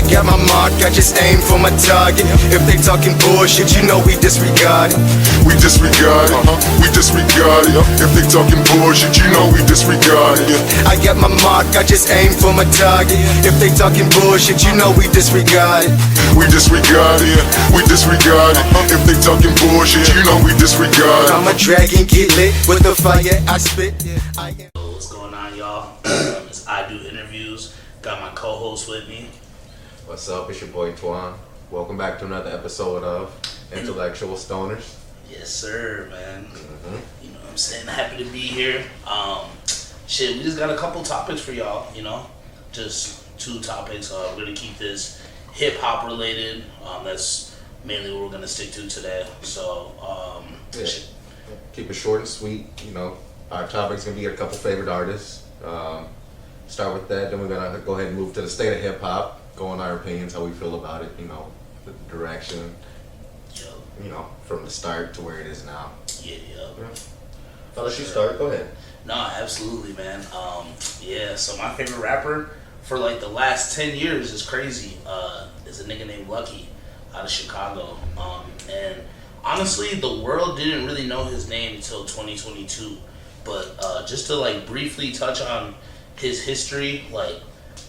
got my mark, I just aim for my target. If they talking bullshit, you know we disregard it. We disregard it, we disregard it. If they talking bullshit, you know we disregard it. I got my mark, I just aim for my target. If they talking bullshit, you know we disregard it. We disregard it, we disregard it. If they talking bullshit, you know we disregard it. I'm a dragon, get lit with the fire I spit. What's going on, y'all? It's I Do Interviews. Got my co-host with me. What's up? It's your boy Twan. Welcome back to another episode of Intellectual Stonerz. Yes, sir, man. You know what I'm saying? Happy to be here. We just got a couple topics for y'all, you know? Just two topics. We're going to keep this hip-hop related. That's mainly what we're going to stick to today. So, Keep it short and sweet, you know. Our topic's going to be a couple favorite artists. Start with that, then we're going to go ahead and move to the state of hip-hop, go on our opinions, how we feel about it, you know, the direction, you know, from the start to where it is now. Yeah. I'll let you start, go ahead. No, absolutely, man. So my favorite rapper for like the last 10 years is crazy. Is a nigga named Lucki out of Chicago. And honestly, the world didn't really know his name until 2022. But just to like briefly touch on his history, like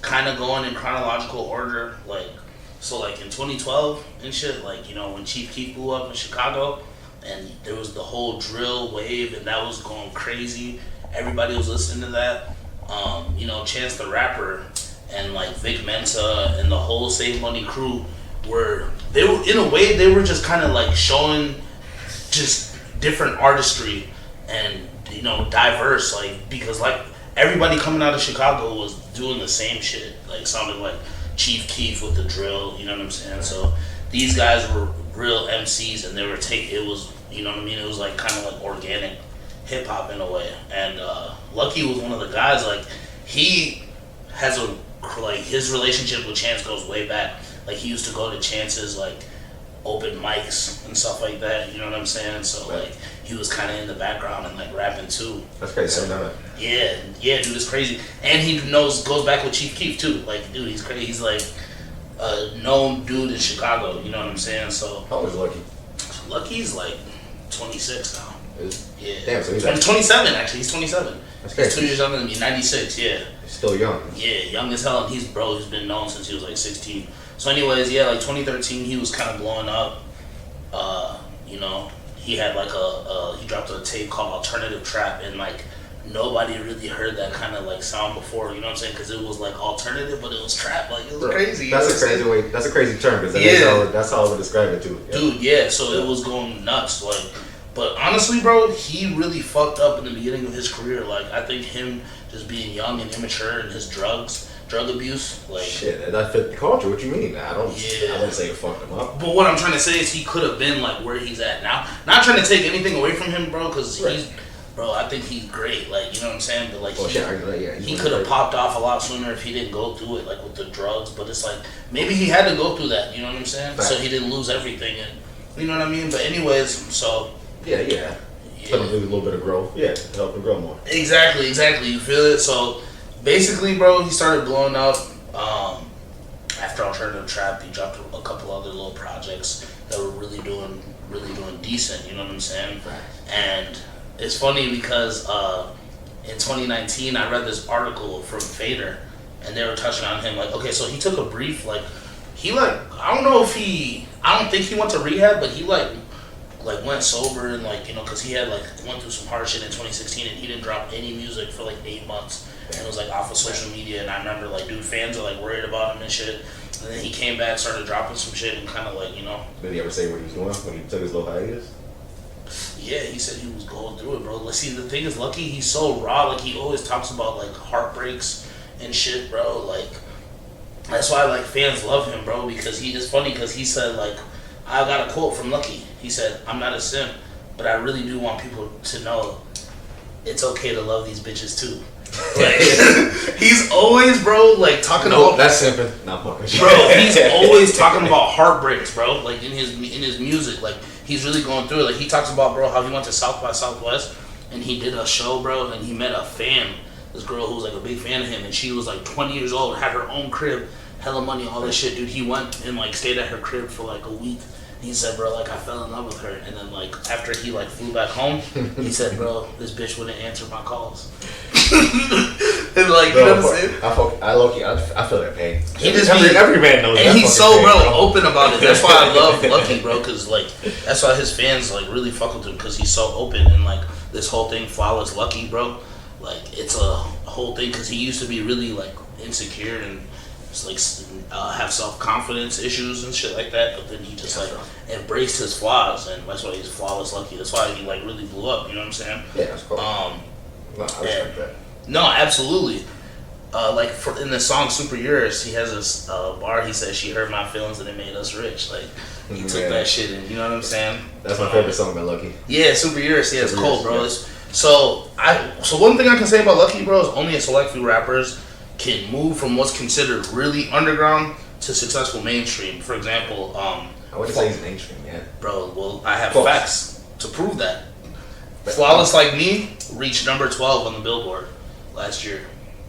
kind of going in chronological order, like so like in 2012 and shit, like, you know, when Chief Keef blew up in Chicago and there was the whole drill wave and that was going crazy, everybody was listening to that. You know, Chance the Rapper and like Vic Mensa and the whole Save Money crew they were in a way they were just kind of like showing just different artistry and, you know, diverse, like, because like everybody coming out of Chicago was doing the same shit, like sounded like Chief Keef with the drill, you know what I'm saying? So these guys were real MCs and they were it was, you know what I mean? It was like kind of like organic hip hop in a way. And Lucki was one of the guys, like he has his relationship with Chance goes way back. Like he used to go to Chance's like open mics and stuff like that, you know what I'm saying? So like he was kind of in the background and like rapping too. That's crazy. So, yeah, dude, it's crazy. And he goes back with Chief Keef too. Like, dude, he's crazy. He's like a known dude in Chicago, you know what I'm saying? So how old is Lucki? Lucki's like 26 now. Yeah. Damn, so he's 27 actually. He's 27. That's crazy. He's 2 crazy. years younger than me. 96. Yeah. He's still young. Yeah, young as hell. And he's been known since he was like 16. So anyways, yeah, like 2013, he was kind of blowing up. You know, he had like he dropped a tape called Alternative Trap, and like nobody really heard that kind of like sound before. You know what I'm saying? Because it was like alternative, but it was trap. Like it was crazy. That's a crazy way. That's a crazy term because that's how I would describe it too. Yeah. Dude, yeah. So it was going nuts. Like, but honestly, bro, he really fucked up in the beginning of his career. Like, I think him just being young and immature and his drug abuse, like shit, that fit the culture. What you mean? I wouldn't say it fucked him up. But what I'm trying to say is he could have been like where he's at now. Not trying to take anything away from him, bro, because I think he's great. Like, you know what I'm saying? But like, he could have popped off a lot sooner if he didn't go through it, like with the drugs. But it's like maybe he had to go through that. You know what I'm saying? Right. So he didn't lose everything, and you know what I mean. But anyways, so yeah. Let him lose a little bit of growth. Yeah, help him grow more. Exactly. You feel it? So basically, bro, he started blowing up. After Alternative Trap, he dropped a couple other little projects that were really doing decent. You know what I'm saying? Right. And it's funny because in 2019, I read this article from Fader, and they were touching on him. Like, okay, so he took a brief. Like, I don't think he went to rehab, but he like went sober and like, you know, because he had like went through some hard shit in 2016 and he didn't drop any music for like 8 months and it was like off of social media. And I remember like, dude, fans are like worried about him and shit. And then he came back, started dropping some shit and kind of like, you know. Did he ever say what he was doing when he took his little hiatus? Yeah, he said he was going through it, bro. Like, see, the thing is, Lucki, he's so raw. Like, he always talks about like heartbreaks and shit, bro. Like, that's why like fans love him, bro, because it's funny because he said like, I got a quote from Lucki. He said, "I'm not a simp, but I really do want people to know it's okay to love these bitches too." Like, he's always, bro, like talking about. That's simping. Not fucking. Bro, he's always talking about heartbreaks, bro. Like in his music, like he's really going through it. Like he talks about, bro, how he went to South by Southwest and he did a show, bro, and he met a fan, this girl who was like a big fan of him, and she was like 20 years old, had her own crib, hella money, all this shit, dude. He went and like stayed at her crib for like a week. He said, bro, like I fell in love with her, and then like after he like flew back home, he said, bro, this bitch wouldn't answer my calls. And like, you know what I'm saying? I feel that pain. He just every man knows. And that he's so pain, bro. open about it. That's why I love Lucki, bro, because like that's why his fans like really fuck with him because he's so open and like this whole thing, flawless Lucki, bro. Like it's a whole thing because he used to be really like insecure and just like have self-confidence issues and shit like that, but then he just like embraced his flaws, and that's why he's flawless Lucki. That's why he like really blew up. You know what I'm saying? Yeah, that's cool. No, I respect that. No, absolutely. Like in the song "Super Yours," he has this bar. He says, "She hurt my feelings and it made us rich." Like he took that shit, and you know what I'm saying? That's my favorite song by Lucki. Yeah, "Super Yours." Yeah, it's Super cold, Yours, bro. yeah. So one thing I can say about Lucki, bro, is only a select few rappers can move from what's considered really underground to successful mainstream. For example, I wouldn't say he's mainstream yet. Bro, well, I have Close. facts to prove that. Flawless Like Me reached number 12 on the Billboard last year.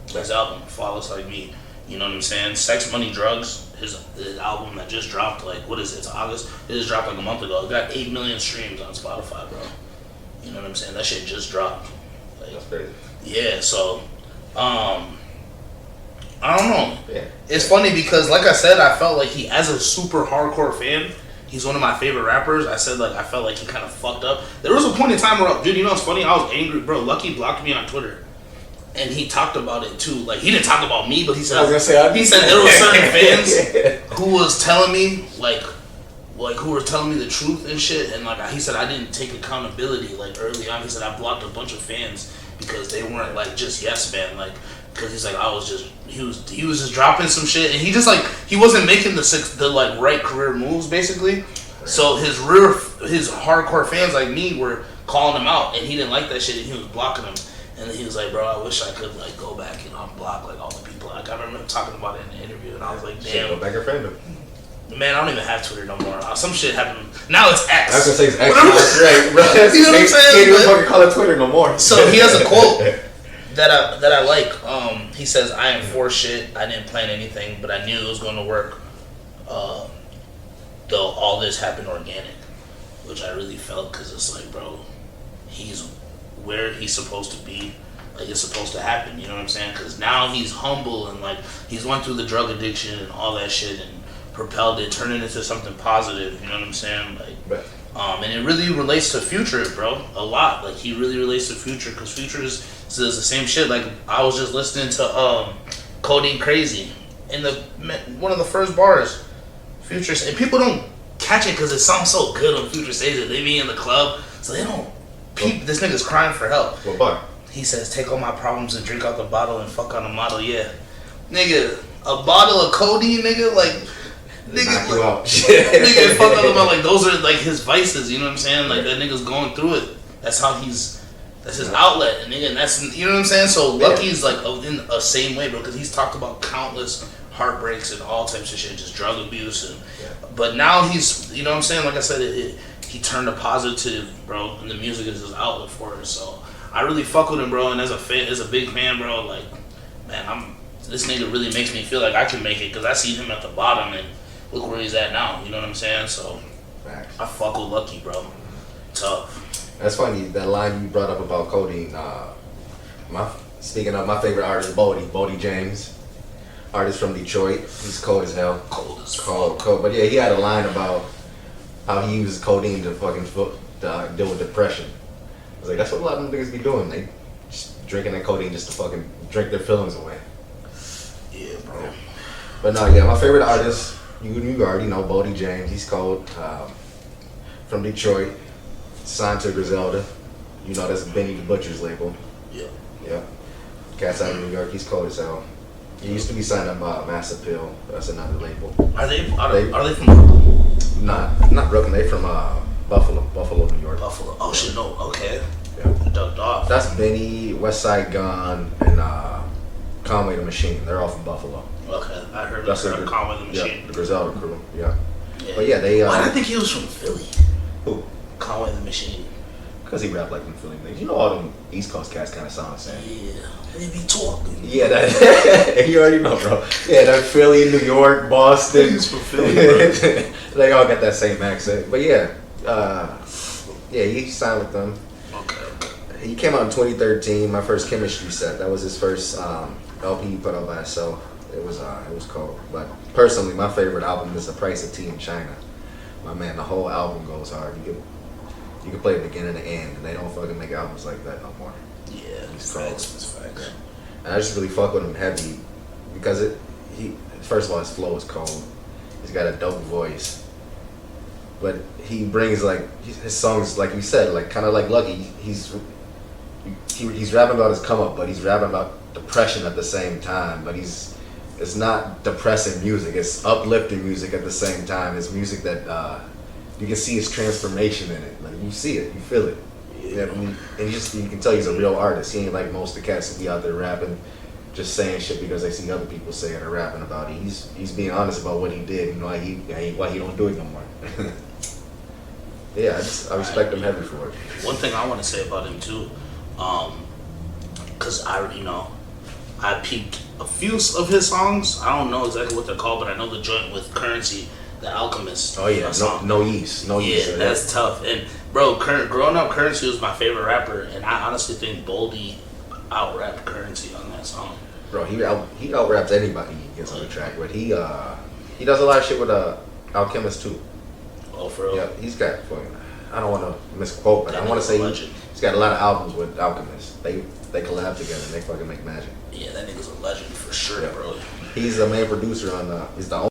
His album, Flawless Like Me. You know what I'm saying? Sex, Money, Drugs, his album that just dropped, like, what is it? It's August. It just dropped like a month ago. It got 8 million streams on Spotify, bro. You know what I'm saying? That shit just dropped. Like, That's crazy. yeah, so, I don't know. Yeah. It's funny because, like I said, I felt like he, as a super hardcore fan, he's one of my favorite rappers. I said, like, I felt like he kind of fucked up. There was a point in time where, dude, you know what's funny? I was angry, bro. Lucki blocked me on Twitter. And he talked about it too. Like, he didn't talk about me, but he said, there were certain fans who was telling me, like who were telling me the truth and shit. And like, he said, I didn't take accountability. Like, early on, he said, I blocked a bunch of fans because they weren't like just yes man. Like, because he's like, he was just dropping some shit, and he just like, he wasn't making the like right career moves basically. So his hardcore fans like me were calling him out, and he didn't like that shit, and he was blocking him. And then he was like, bro, I wish I could like go back and unblock like all the people. Like, I remember him talking about it in the interview, and I was like, damn. Go back and friend him. Man, I don't even have Twitter no more. Some shit happened. Now it's X. I was gonna say it's X. Right, bro. You know what I'm saying? Can't even fucking call it Twitter no more. So he has a quote that I like. He says, "I ain't for shit. I didn't plan anything, but I knew it was going to work. Though all this happened organic," which I really felt, because it's like, bro, he's where he's supposed to be. Like, it's supposed to happen. You know what I'm saying? Because now he's humble, and like he's went through the drug addiction and all that shit and propelled it, turned it into something positive. You know what I'm saying? Like, and it really relates to Future, bro, a lot. Like, he really relates to Future, because Future says the same shit. Like, I was just listening to Codeine Crazy, and one of the first bars, Future, and people don't catch it because it sounds so good when Future says it. They be in the club, so they don't. This nigga's crying for help. What bar? He says, "Take all my problems and drink out the bottle and fuck on a model." Yeah, nigga, a bottle of codeine, nigga, like. Knock you out. Nigga, fuck up about, like, those are like his vices, you know what I'm saying? Like, that nigga's going through it. That's his outlet, and nigga, and that's, you know what I'm saying? So Lucki's like in the same way, bro, because he's talked about countless heartbreaks and all types of shit, just drug abuse, and but now he's, you know what I'm saying? Like I said, he turned a positive, bro, and the music is his outlet for it. So I really fuck with him, bro, and as a big fan, bro, like, man, this nigga really makes me feel like I can make it, because I see him at the bottom and look where he's at now, you know what I'm saying? So, I fuck with Lucki, bro. Tough. That's funny, that line you brought up about codeine. Speaking of my favorite artist, Bodie James, artist from Detroit. He's cold as hell. Cold as fuck. Cold. But yeah, he had a line about how he uses codeine to fucking deal with depression. I was like, that's what a lot of them niggas be doing. They just drinking that codeine just to fucking drink their feelings away. Yeah, bro. Yeah. But no, yeah, my favorite artist, you already know, Bodie James. He's cold. From Detroit, signed to Griselda. You know, that's Benny the Butcher's label. Yeah. Cat's out of New York. He's cold as hell. He used to be signed up by Mass Appeal. That's another label. Are they from Brooklyn? Not Brooklyn. They from Buffalo, New York. Buffalo. Oh shit, no. Okay. Yeah. Ducked off. That's Benny, West Side Gun, and Conway the Machine. They're all from Buffalo. Okay, I heard of Conway the Machine. Yeah, the Griselda crew. Yeah. But yeah, they. Why did I think he was from Philly? Who? Conway the Machine. Because he rap like them Philly niggas. You know all them East Coast cats kind of sound the same. Yeah, they be talking. Yeah, that you already know, bro. Yeah, that Philly, New York, Boston. Niggas from Philly, bro. They all got that same accent. But yeah, he signed with them. Okay. He came out in 2013. My first chemistry set. That was his first LP he put out by himself. It was cold. But personally, my favorite album is The Price of Tea in China. My man, the whole album goes hard. You can play the beginning to end, and they don't fucking make albums like that no more. Yeah, it's facts. It's facts. And I just really fuck with him heavy because first of all, his flow is cold. He's got a dope voice, but he brings like his songs, like we said, like kind of like Lucki. He's rapping about his come up, but he's rapping about depression at the same time. But it's not depressing music; it's uplifting music at the same time. It's music that you can see his transformation in it. Like you see it, you feel it. Yeah, and you can tell he's a real artist. He ain't like most of the cats that be out there rapping, just saying shit because they see other people say it or rapping about it. He's being honest about what he did. You know, why he don't do it no more. Yeah, I respect him heavy for it. One thing I want to say about him too, because I peeped a few of his songs. I don't know exactly what they're called, but I know the joint with Currency, The Alchemist. Oh yeah, no yeast. Yeah, that's tough. And bro, growing up, Currency was my favorite rapper, and I honestly think Boldy out-rapped Currency on that song. Bro, he out-raps anybody he gets on the track, but he does a lot of shit with Alchemist too. Oh, for real? Yeah, he's got fucking. I don't want to misquote, but I want to say he's got a lot of albums with Alchemist. They collab together and they fucking make magic. Yeah, that nigga's a legend for sure, bro. He's the main producer on he's the